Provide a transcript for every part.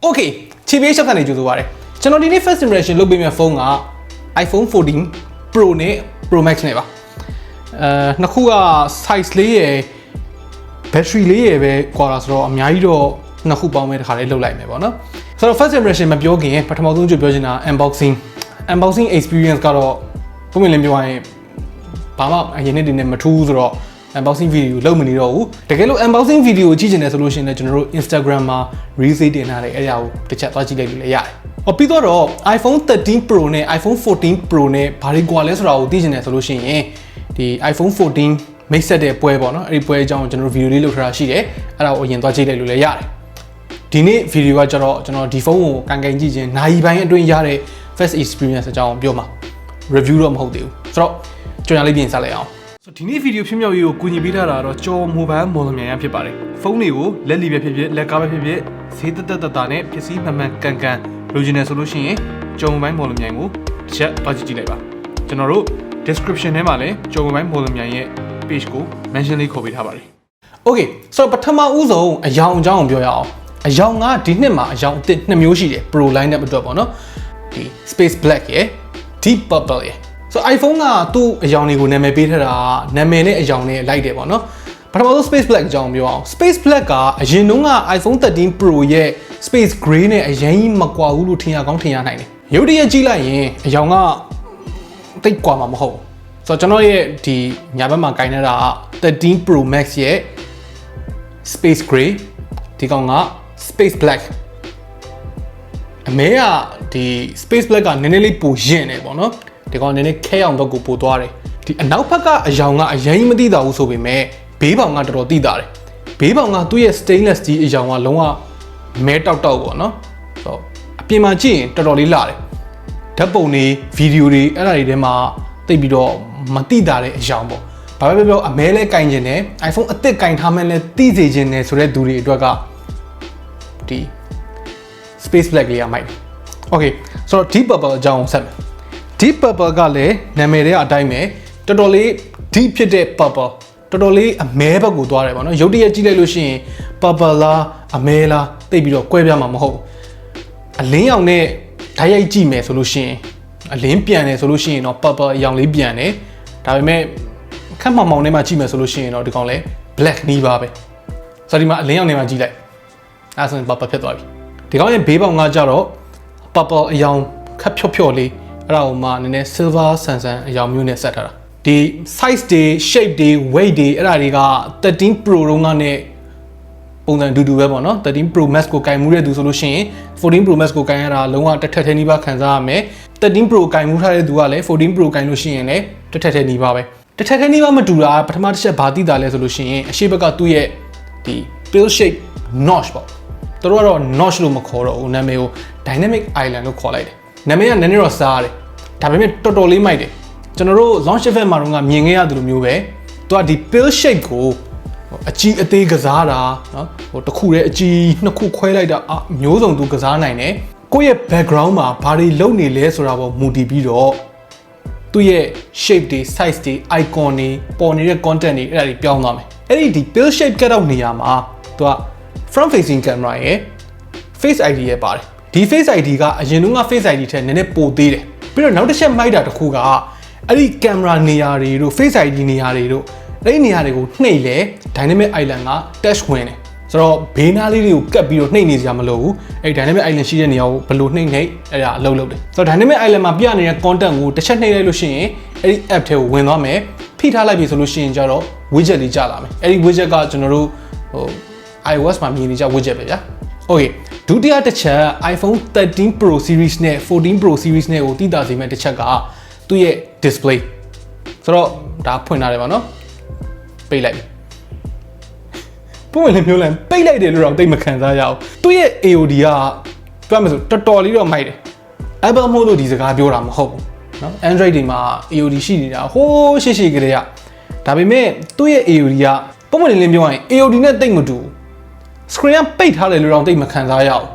Okay TBH Labs ကနေကြိုဆိုပါရစေကျွန်တော်ဒီနေ့ first impression လုပ်ပေးမယ့်ဖုန်းက iPhone 14 Pro နဲ့ Pro Max နဲ့ပါနှစ်ခုက size လေးရယ် battery လေးရယ်ပဲကွာတာဆိုတော့အများကြီးတော့နှစ်ခုပေါင်းမဲ့တစ်ခါလေးလုပ်လိုက်မယ်ပေါ့နော်ဆိုတော့ first impression မပြောခင်ပထမဆုံးကြိုပြောချင်တာ unboxing experience ကတော့ပုံမှန်လင်းပြောရရင်ဘာမှအရင်နေ့တင်နဲ့မထူးဆိုတော့unboxing video လုပ်မနေတော့ဘူးတကယ်လို့ unboxing video ကြည့်ချင်တယ်ဆိုလို့ရှိရင်လည်းကျွန်တော်တို့ Instagram မှာ reel တင်ထားတယ်အဲ့ဒါကိုတစ်ချက်သွားကြည့်လိုက်လို့လည်းရတယ်။ပြီးတော့ iPhone 13 Pro နဲ့ iPhone 14 Pro နဲ့ဘာတွေကွာလဲဆိုတာကိုသိချင်တယ်ဆိုလို့ရှိရင်ဒီ iPhone 14 မိတ်ဆက်တဲ့ပွဲပေါ့နော်အဲ့ဒီပွဲအကြောင်းကျွန်တော်တို့ video လေးလုပ်ထားတာရှိတယ်အဲ့ဒါကိုအရင်သွားကြည့်လိုက်လို့လည်းရတယ်။ဒီနေ့ video ကကျတော့ကျွန်တော်ဒီဖုန်းကိုကန်ကန်ကြည့်ခြင်းနိုင်ပိုင်းအတွင်းရတဲ့ first experience အကြောင်းပြောမှာ review တော့မဟုတ်သေးဘူးဆိုတော့ကြော်ညာလေးပြင်စားလိုက်အောင်ဒီနေ့ဗီဒီယိုဖြစ်မြောက်ရေးကိုကူညီပေးထားတာတော့ကျော်မိုဘိုင်းမော်ဒယ်မြန်ရဖြစ်ပါတယ်ဖုန်းတွေကိုလက်လီပဲဖြစ်ဖြစ်လက်ကားပဲဖြစ်ဖြစ်ဈေးတက်တာနဲ့ပစ္စည်းမှန်မှန်ကန်ကန်လိုချင်တယ်ဆိုလို့ရှိရင်ကျော်မိုဘိုင်းမော်ဒယ်မြန်ကိုတစ်ချက်ပါကြည့်လိုက်ပါကျွန်တော်တို့ description ထဲမှာလည်းကျော်မိုဘိုင်းမော်ဒယ်မြန်ရဲ့ page ကို mention လေးခေါ်ပေးထားပါတယ် Okay ဆိုတော့ပထမဦးဆုံးအယောင်အကြောင်းကိုပြောရအောင်အယောင်ကဒီနှစ်မှာအယောင်အသစ်နှစ်မျိုးရှိတယ် Pro line နဲ့အတွက်ပေါ့နော်ဒီ Space Black ရယ် Deep Purple ရယ်So iPhone ကသူ့အယောင်တွေကိုနာမည်ပေးထားတာနာမည်နဲ့အယောင်နဲ့လိုက်တယ်ပေါ့နော်ပထမဆုံး Space Black အကြောင်းပြောအောင် Space Black ကအရင်တုန်းက iPhone 13 Pro ရဲ့ Space Gray နဲ့အရင်ကြီးမကွာဘူးလို့ထင်ရကောင်းထင်ရနိုင်တယ်ရုပ်တရက်ကြည့်လိုက်ရင်အယောင်ကတိတ်ကွာမှာမဟုတ်ဘူးဆိုတော့ကျွန်တော်ရဲ့ဒီညာဘက်မှာကင်နေတာက13 Pro Max ရဲ့ Space Gray ဒီကောင်က Space Black အမဲကဒီ Space Black ကနည်းနည်းလေးပိုရင့်နေပေါ့နော်ဒီကောင်နည်းနည်းခဲအောင်ဘက်ကိုပို့သွားတယ်ဒီအနောက်ဘက်ကအယောင်ကအရင်မသိတာဘူးဆိုပေမဲ့ဘေးပေါင်ကတော်တော်သိတာတယ်ဘေးပေါင်ကသူ့ရဲ့ stainless steel အယောင်ကလုံးဝမဲတောက်ပေါ့နော်ဆိုတော့အပြင်မှာကြည့်ရင်တော်တော်လေးလာတယ်ဓာတ်ပုံတွေဗီဒီယိုတွေအဲ့ဒါတွေထဲမှာသိပြီးတော့မသိတာတဲ့အယောင်ပေါ့ဘာပဲပြောအမဲလဲကင်ကျင်တယ် iPhone အသစ်ကင်ထားမှလည်းသိစေချင်တယ်ဆိုတဲ့သူတွေအတွက်ကဒီ Space Black လေးကမိုက်တယ် Okay ဆိုတော့ Deep Purple အကြောင်းဆက်မယ်Deep Purple ကလည်းနာမည်တွေအတိုင်းပဲတော်တော်လေး deep ဖြစ်တဲ့ purple တော်တော်လေးအမဲဘက်ကိုသွားတယ်ပေါ့နော်ရုပ်တရက်ကြည့်လိုက်လို့ရှိရင် purple လားအမဲလားသိပြီးတော့ကွဲပြားမှာမဟုတ်အလင်းရောင်နဲ့ဓာတ်ရိုက်ကြည့်မယ်ဆိုလို့ရှိရင်အလင်းပြန်တယ်ဆိုလို့ရှိရင်တော့ purple အရောင်လေးပြန်တယ်ဒါပေမဲ့ခက်မှောင်ထဲမှာကြည့်မယ်ဆိုလို့ရှိရင်တော့ဒီကောင်လဲ black နီးပါပဲဆိုတော့ဒီမှာအလင်းရောင်ထဲမှာကြည့်လိုက်အဲဆိုရင် purple ဖြစ်သွားပြီဒီကောင်ရဲ့ဘေးပေါင်ကကြတော့ purple အရောင်ခက်ဖြော့လေးအဲ့ဒါကိုမှနည်းနည်း silver ဆန်ဆန်အရောင်မျိုးနဲ့ဆက်ထားတာဒီ size တွေ shape တွေ weight တွေအဲ့ဒါတွေက13 Pro တုန်းကနဲ့ပုံစံတူပဲပေါ့နော်13 Pro Max ကိုကင်မှုတဲ့သူဆိုလို့ရှိရင်14 Pro Max ကိုကင်ရတာလုံးဝတစ်ထက်ထဲနီးပါးခံစားရမယ်13 Pro ကင်မှုထားတဲ့သူကလည်း14 Pro ကင်လို့ရှိရင်လည်းတစ်ထက်ထဲနီးပါးပဲတစ်ထက်ထဲနီးပါးမတူတာပထမတစ်ချက်ဘာသိတာလဲဆိုလို့ရှိရင်အရှိဘက်ကသူ့ရဲ့ဒီ pill shape notch ပေါ့သူတို့ကတော့ notch လို့မခေါ်တော့ဘူးနာမည်ကို dynamic island လို့ခေါ်လိုက်တယ်နာမည်ကနည်းနည်းတော့စားတယ်ဒါပေမဲ့တော်တော်လေးမိုက်တယ်ကျွန်တော်တို့ launch event မှာတော့မြင်ခဲ့ရသလိုမျိုးပဲသူကဒီ pill shape ကိုအကြီးအသေးကစားတာနော်ဟိုတစ်ခုတည်းအကြီးနှစ်ခုခွဲလိုက်တာမျိုးစုံသူကစားနိုင်တယ်ကိုယ့်ရဲ့ background မှာဘာတွေလုပ်နေလဲဆိုတာပေါ်မူတည်ပြီးတော့သူ့ရဲ့ shape တွေ size တွေ icon တွေပေါ်နေတဲ့ content တွေအဲ့ဒါတွေပြောင်းသွားမယ်အဲ့ဒီ pill shape ကတောက်နေရမှာသူက front facing camera ရဲ့ face ID ရဲ့ပါတယ်ဒီ face ID ကအရင်တုန်းက face ID ထက်နည်းနည်းပိုသေးတယ်ပြီးတော့နောက်တစ်ချက်မိုက်တာတစ်ခုကအဲ့ဒီ camera နေရာတွေတို့ face ID နေရာတွေတို့အဲ့ဒီနေရာတွေကိုနှိပ်လဲ dynamic island က touch ဝင်တယ်ဆိုတော့ဘေးနားလေးတွေကိုကတ်ပြီးတော့နှိပ်နေစရာမလိုဘူးအဲ့ dynamic island ရှိတဲ့နေရာကိုဘယ်လိုနှိပ်အဲ့ဒါအလုပ်လုပ်တယ်ဆိုတော့ dynamic island မှာပြနေတဲ့ content ကိုတစ်ချက်နှိပ်လိုက်လို့ရှိရင်အဲ့ဒီ app ထဲကိုဝင်သွားမယ်ဖိထားလိုက်ပြီဆိုလို့ရှိရင်ကျတော့ widget လေးကြာလာမယ်အဲ့ဒီ widget ကကျွန်တော်တို့ဟို iOS မှာမြင်နေကြ widget ပဲဗျာ Okay ဒုတိယတစ်ချက် iPhone 13 Pro Series နဲ့14 Pro Series နဲ့ကိုတည်တာစေမဲ့တစ်ချက်ကသူ့ရဲ့ display ဆိုတော့ဒါဖွင့်ထားတယ်ပါနော်ပိတ်လိုက်ပြီပုံဝင်လည်းမျိုးလမ်းပိတ်လိုက်တယ်လို့တော့တိတ်မခံစားရအောင်သူ့ရဲ့ AOD ကပြောမယ်ဆိုတော်တော်လေးတော့မိုက်တယ် Apple မို့လို့ဒီစကားပြောတာမဟုတ်ဘူးเนาะ Android တွေမှာ AOD ရှိနေတာဟိုးရှိကလေးကဒါပေမဲ့သူ့ရဲ့ AOD ကပုံဝင်လည်းပြောရရင် AOD နဲ့တိတ်မတူ screen ကပိတ်ထားတယ်လို့တော့တိတ်မခံစားရအောင်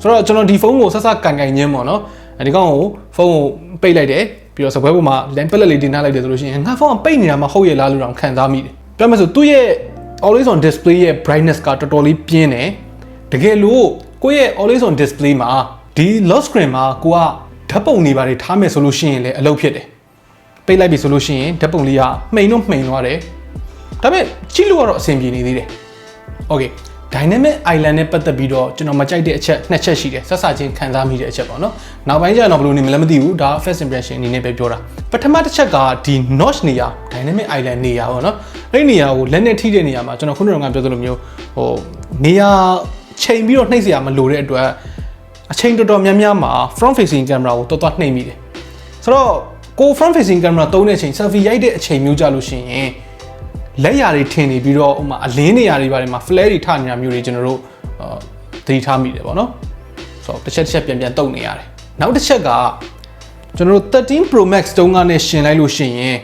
ဆိုတော့ကျွန်တော်ဒီဖုန်းကိုဆက်ဆက်ကန်ချင်းပေါ့နော်ဒီကောင်ကိုဖုန်းကိုပိတ်လိုက်တယ်ပြီးတော့စပွဲပေါ်မှာ lens ပလက်လေးတင်ထားလိုက်တယ်ဆိုလို့ရှိရင်ငါဖုန်းကပိတ်နေတာမှဟုတ်ရဲ့လားလို့တော့ခံစားမိတယ်ပြောမယ်ဆိုသူ့ရဲ့ always on display ရဲ့ brightness ကတော်တော်လေးပြင်းတယ်တကယ်လို့ ကိုယ့်ရဲ့ always on display မှာဒီ lock screen မှာကိုကဓာတ်ပုံတွေပါတယ်ထားမယ်ဆိုလို့ရှိရင်လည်းအလုပ်ဖြစ်တယ်ပိတ်လိုက်ပြီဆိုလို့ရှိရင်ဓာတ်ပုံလေးကမှိန်သွားတယ်ဒါပေမဲ့ကြည့်လို့ကတော့အဆင်ပြေနေသေးတယ် okay dynamic island နဲ့ပတ်သက်ပြီးတော့ကျွန်တော်မကြိုက်တဲ့အချက်နှစ်ချက်ရှိတယ်ဆက်စချင်းခံစားမိတဲ့အချက်ပေါ့နော်နောက်ပိုင်းကျတော့ဘယ်လိုနေမလဲမသိဘူးဒါ first impression အနေနဲ့ပဲပြောတာပထမတစ်ချက်ကဒီ notch နေရာ dynamic island နေရာပေါ့နော်အဲ့ဒီနေရာကိုလက်နဲ့ထိတဲ့နေရာမှာကျွန်တော်ခုနကပြောသလိုမျိုးဟိုနေရာချိန်ပြီးတော့နှိပ်စရာမလိုတဲ့အတွက်အချိန်တော်တော်များများမှာ front facing camera ကိုတော်နှိပ်မိတယ်ဆိုတော့ကို front facing camera သုံးတဲ့အချိန် selfie ရိုက်တဲ့အချိန်မျိုးကြလို့ရှိရင်လက်ရာတွေထင်နေပြီးတော့ဥမာအလင်းနေရာတွေပါတယ်မှာ flare တွေထနေတာမျိုးတွေကျွန်တော်တို့သတိထားမိတယ်ပေါ့နော်ဆိုတော့တစ်ချက်ပြန်တုံနေရတယ်နောက်တစ်ချက်ကကျွန်တော်တို့13 Pro Max တုံးကနဲ့ရှင်လိုက်လို့ရှိရင်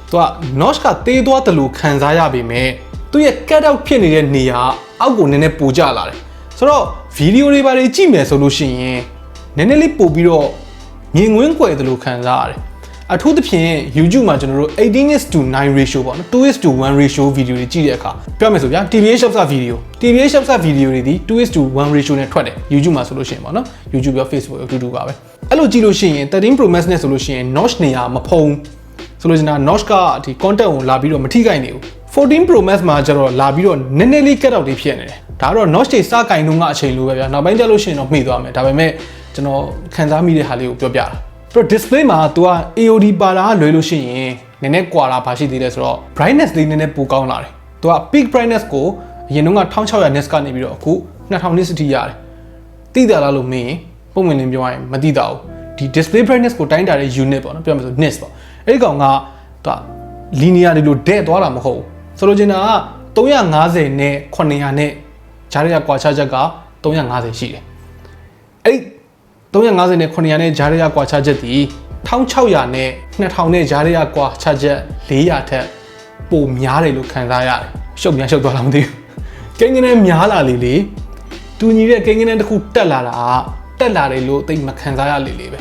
သူက notch ကသေးသွားတယ်လို့ခံစားရပေမဲ့သူရဲ့ cut out ဖြစ်နေတဲ့နေရာအောက်ကိုနည်းနည်းပိုကျလာတယ်ဆိုတော့ဗီဒီယိုတွေပါတွေကြည့်မယ်ဆိုလို့ရှိရင်နည်းနည်းလေးပို့ပြီးတော့မြင်ကွင်းကွယ်တယ်လို့ခံစားရတယ်အထူးသဖြင့် YouTube မှာကျွန်တော်တို့ 18:9 ratio ပေါ့နော် 2:1 ratio ဗီဒီယိုတွေကြည့်တဲ့အခါပြောမယ်ဆိုဗျာ TBH Labs ဗီဒီယို TBH Labs ဗီဒီယိုတွေဒီ 2:1 ratio နဲ့ထွက်တယ် YouTube မှာဆိုလို့ရှိရင်ပေါ့နော် YouTube ရော Facebook ရောအတူတူပါပဲအဲ့လိုကြည့်လို့ရှိရင်13 Pro Max နဲ့ဆိုလို့ရှိရင် notch နေရာမဖုံးဆိုလို့ရှိရင် notch ကဒီ content ကိုလာပြီးတော့မထိခိုက်နေဘူး14 Pro Max မှာကျတော့လာပြီးတော့နည်းနည်းလေး cut out တွေဖြစ်နေတယ်ဒါကတော့ notch တွေစကင်တုန်းကအချိန်လိုပဲဗျာနောက်ပိုင်းကျလို့ရှိရင်တော့မှီသွားမယ်ဒါပေမဲ့ကျွန်တော်ခံစားမိတဲ့ဟာလေးကိုပြောပြတာပြီးတော့ display မှာ तू က AOD ပါတာလွယ်လို့ရှိရင်နည်းနည်းကွာတာဘာရှိသေးလဲဆိုတော့ brightness လေးနည်းနည်းပိုကောင်းလာတယ် तू က peak brightness ကိုအရင်တုန်းက1600 nits ကနေပြီးတော့အခု2000 nits ထိရတယ်သိတာလားလို့မင်းပုံမှန်လင်းပြောရရင်မသိတာဘူးဒီ display brightness ကိုတိုင်းတာတဲ့ unit ပေါ့နော်ပြောမယ်ဆို nits ပေါ့အဲ့ဒီကောင်က तू linear တွေလို့တဲ့သွားတာမဟုတ်ဘူးဆိုလိုချင်တာက350နဲ့900နဲ့ဂျားရကွာခြားချက်က350ရှိတယ်အဲ့350နဲ့900နဲ့ဂျားရကွာခြားချက်ဒီ1600နဲ့2000နဲ့ဂျားရကွာခြားချက်400ထက်ပိုများတယ်လို့ခံစားရတယ်ရှုပ်သွားလားမသိဘူးကိန်းကနဲ့များလာလေတူညီတဲ့ကိန်းကနဲ့တစ်ခုတက်လာတာတက်လာတယ်လို့သိမခံစားရလေပဲ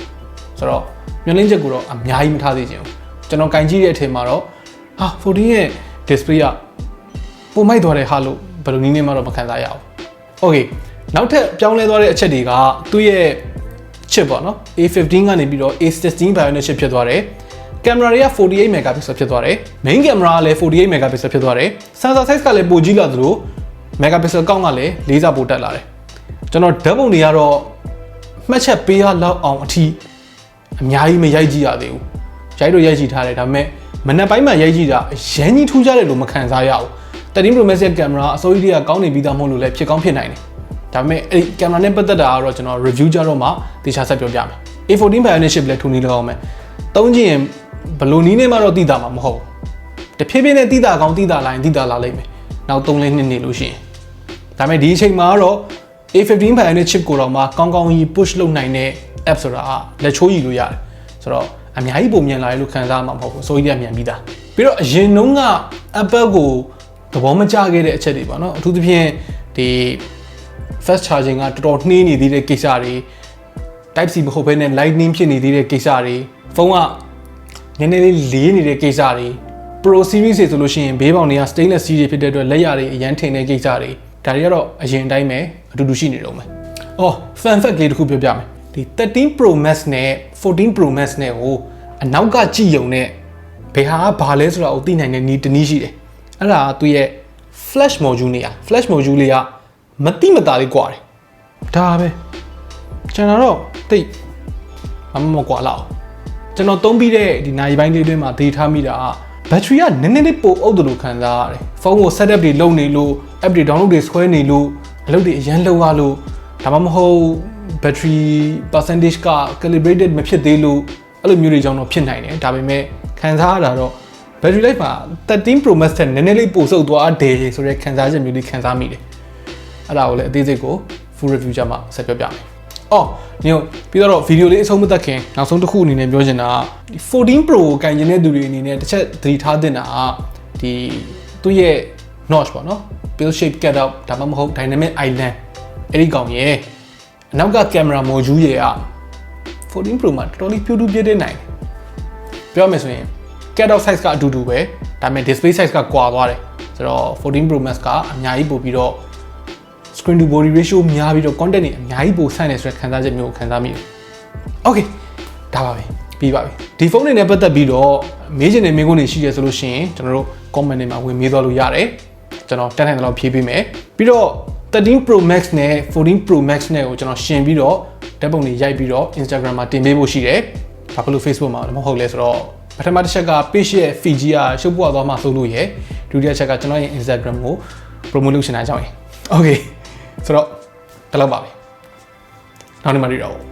ဆိုတော့မျောလင်းချက်ကိုတော့အများကြီးမထားသေးချင်ဘူးကျွန်တော်ကင်ကြည့်တဲ့အထင်မှာတော့ဟာ14ရဲ့ display ကပုံမိုက်သွားတယ်ဟာလို့ဘယ်လိုနည်းနဲ့မှတော့မခံစားရဘူး okay နောက်ထပ်ပြောင်းလဲသွားတဲ့အချက်တွေကသူ့ရဲ့ chip ပေါ့နော် A15 ကနေပြီးတော့ A16 Bionic chip ဖြစ်သွားတယ်ကင်မရာတွေက48 megapixel ဖြစ်သွားတယ် main camera ကလည်း48 megapixel ဖြစ်သွားတယ် sensor size ကလည်းပိုကြီးလာသလို megapixel ကောင့်ကလည်း4ဆပိုတက်လာတယ်ကျွန်တော်ဓာတ်ပုံတွေကတော့မှတ်ချက်ပေးရလောက်အောင်အထိအများကြီးမရိုက်ကြည့်ရသေးဘူးရိုက်တော့ရိုက်ကြည့်ထားတယ်ဒါပေမဲ့မနက်ပိုင်းမှာရိုက်ကြည့်တာအရင်ကြီးထူးခြားတယ်လို့မခံစားရဘူး13 Pro Max ရဲ့ကင်မရာအစိုးရကကောင်းနေပြီးသားမဟုတ်လို့လည်းဖြစ်ကောင်းဖြစ်နိုင်တယ်ဒါပေမဲ့အဲ့ဒီကင်မရာနဲ့ပတ်သက်တာကတော့ကျွန်တော် review ကြတော့မှတေချာဆက်ပြောပြမယ် A14 Bionic chip လည်းထူနေလောက်အောင်မယ်သုံးကြည့်ရင်ဘလို့နီးနေမှတော့သိတာမှာမဟုတ်ဘူးတဖြည်းဖြည်းနဲ့သိတာကောင်းသိတာလာရင်သိတာလာလိမ့်မယ်နောက်3လနှစ်နေလို့ရှိရင်ဒါပေမဲ့ဒီအချိန်မှာတော့ A15 Bionic chip ကိုတော့မှကောင်းကြီး push လုပ်နိုင်တဲ့ app ဆိုတာလက်ချိုးရည်လို့ရတယ်ဆိုတော့အများကြီးပုံမြန်လာရလို့ခံစားမှာမဟုတ်ဘူးစိုးရိမ်ရမြန်ပြီးသားပြီးတော့အရင်တုန်းက Apple ကိုသဘောမကျခဲ့တဲ့အချက်တွေပေါ့နော်အထူးသဖြင့်ဒီ fast charging ကတော်တော်နှေးနေသေးတဲ့ကိစ္စတွေ type C မဟုတ်ဘဲနဲ့ lightning ဖြစ်နေသေးတဲ့ကိစ္စတွေဖုန်းကနည်းနည်းလေးလေးနေတဲ့ကိစ္စတွေ Pro series တွေဆိုလို့ရှိရင်ဘေးပေါင်တွေက stainless steel တွေဖြစ်တဲ့အတွက်လက်ရတွေအရန်ထင်တဲ့ကိစ္စတွေဒါတွေကတော့အရင်တိုင်းပဲအတူတူရှိနေတော့မယ်။အော် fun fact လေးတစ်ခုပြောပြမယ်။ဒီ13 Pro Max နဲ့14 Pro Max နဲ့ကိုအနောက်ကကြည့်ရုံနဲ့ဘယ်ဟာကဘာလဲဆိုတာကိုသိနိုင်တဲ့နည်းတစ်နည်းရှိတယ်။အဲ့ဒါကသူ့ရဲ့ flash module နေရ flash module လေးကမတိမတာလေးကွာတယ်။ဒါပဲ။ကျွန်တော်တော့သိမကွာလောက်ကျွန်တော်သုံးပြီးတဲ့ဒီနိုင်ပိုင်းလေးတွင်းမှာဒေထားမိတာကဘက်ထရီကနည်းနည်းလေးပိုအုပ်တယ်လို့ခံစားရတယ်။ဖုန်းကို setup တွေလုပ်နေလို့ app တွေ download တွေဆွဲနေလို့အလုပ်တွေအရန်လုပ်ရလို့ဒါမှမဟုတ် battery percentage က calibrated မဖြစ်သေးလို့အဲ့လိုမျိုးတွေကြောင့်တော့ဖြစ်နိုင်တယ်။ဒါပေမဲ့ခံစားရတာတော့ battery life မှာ13 Pro Max ထက်နည်းနည်းလေးပိုဆုပ်သွားတယ်ဆိုတဲ့ခံစားချက်မျိုးလေးခံစားမိတယ်။အဲ့ဒါကိုလည်းအသေးစိတ်ကို full review ကြမှာဆက်ပြောပြမယ်။အော်ညို့ပြီးတော့ဗီဒီယိုလေးအဆုံးမသက်ခင်နောက်ဆုံးတစ်ခုအနေနဲ့ပြောချင်တာက14 Pro ကိုကင်ကျင်တဲ့သူတွေအနေနဲ့တစ်ချက်သတိထားသင့်တာကဒီသူ့ရဲ့ notch ပေါ့နော် pill shape cut out ဒါမှမဟုတ် dynamic island အဲ့ဒီကောင်ရဲ့အနောက်ကကင်မရာ module ရဲ့က14 Pro မှာတော်တော်လေးပြူပြည့်တဲ့နိုင်ပြောမယ်ဆိုရင် cut out size ကအတူတူပဲဒါပေမဲ့ display size ကကွာသွားတယ်ဆိုတော့14 Pro Max ကအများကြီးပို့ပြီးတော့ screen to body ratio များပြီးတော့ content တွေအများကြီးပိုဆန့်နေဆိုတဲ့ခံစားချက်မျိုးကိုခံစားမိတယ် Okay ဒါပါပဲပြီးပါပြီဒီဖုန်းတွေနဲ့ပတ်သက်ပြီးတော့မေးချင်တဲ့မေးခွန်းတွေရှိရဆိုလို့ရှိရင်ကျွန်တော်တို့ comment တွေမှာဝင်မေးသွားလို့ရတယ်ကျွန်တော်တက်နိုင်တဲ့လောက်ဖြေပေးမယ်ပြီးတော့13 Pro Max နဲ့14 Pro Max နဲ့ကိုကျွန်တော်ရှင်ပြီးတော့ဓာတ်ပုံတွေရိုက်ပြီးတော့ Instagram မှာတင်ပေးဖို့ရှိတယ်ဘာဖြစ်လို့ Facebook မှာမဟုတ်လဲဆိုတော့ပထမတစ်ချက်က page ရဲ့ feed ကြီးကရှုပ်ပွားသွားမှဆိုလို့ရဒုတိယချက်ကကျွန်တော်ရဲ့ Instagram ကို promote လုပ်ချင်တာကြောင့်ရ Okay ဆိုတော့ဒါလောက်ပါပဲနောက်နေ့မှတွေ့တော့